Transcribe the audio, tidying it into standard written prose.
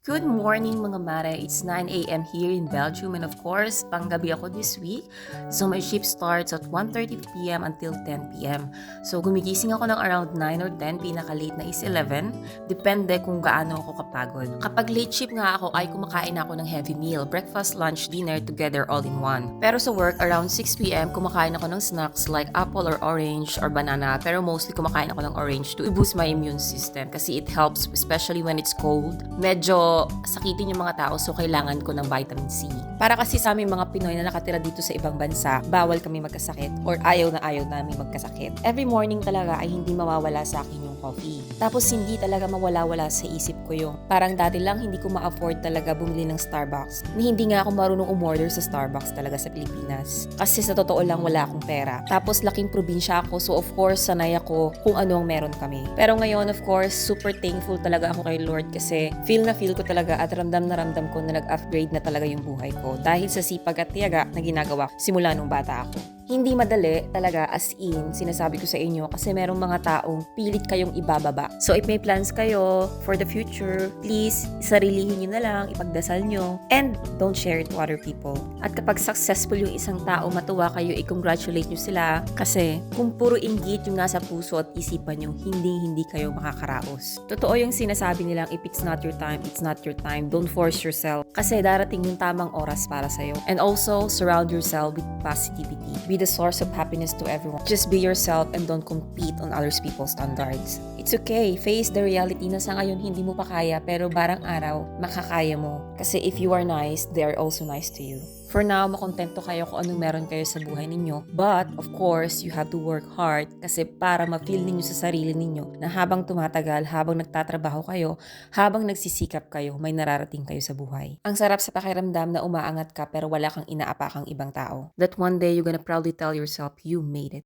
Good morning mga mare. It's 9 a.m. here in Belgium and of course, panggabi ako this week. So my shift starts at 1:30 p.m. until 10 p.m. So gumigising ako ng around 9 or 10, pinaka-late na is 11. Depende kung gaano ako kapagod. Kapag late shift nga ako ay kumakain ako ng heavy meal, breakfast, lunch, dinner together all in one. Pero sa work, around 6 p.m. kumakain ako ng snacks like apple or orange or banana, pero mostly kumakain ako ng orange to boost my immune system kasi it helps especially when it's cold. Medyo sakitin yung mga tao so kailangan ko ng vitamin C. Para kasi sa aming mga Pinoy na nakatira dito sa ibang bansa, bawal kami magkasakit or ayaw na ayaw namin magkasakit. Every morning talaga ay hindi mawawala sa akin yung coffee. Tapos hindi talaga mawala-wala sa isip ko yung parang dati lang hindi ko ma-afford talaga bumili ng Starbucks. Ni hindi nga ako marunong umorder sa Starbucks talaga sa Pilipinas. Kasi sa totoo lang wala akong pera. Tapos laking probinsya ako so of course sanay ako kung ano ang meron kami. Pero ngayon of course super thankful talaga ako kay Lord kasi feel ko talaga at ramdam na ramdam ko na nag-upgrade na talaga yung buhay ko dahil sa sipag at tiyaga na ginagawa ko simula nung bata ako. Hindi madali talaga as in, sinasabi ko sa inyo kasi merong mga taong pilit kayong ibababa. So if may plans kayo for the future, please sarilihin nyo na lang, ipagdasal nyo, and don't share it to other people. At kapag successful yung isang tao, matuwa kayo, i-congratulate nyo sila kasi kung puro inggit yung nasa puso at isipan nyo, hindi kayo makakaraos. Totoo yung sinasabi nilang if it's not your time, it's not your time. Don't force yourself kasi darating yung tamang oras para sa'yo. And also, surround yourself with positivity. Be the source of happiness to everyone. Just be yourself and don't compete on other people's standards. It's okay. Face the reality na sa ngayon hindi mo pa kaya pero barang araw makakaya mo. Kasi if you are nice, they are also nice to you. For now, makontento kayo kung anong meron kayo sa buhay ninyo. But, of course, you have to work hard kasi para ma-feel ninyo sa sarili ninyo na habang tumatagal, habang nagtatrabaho kayo, habang nagsisikap kayo, may nararating kayo sa buhay. Ang sarap sa pakiramdam na umaangat ka pero wala kang inaapakang ibang tao. That one day, you're gonna proudly tell yourself you made it.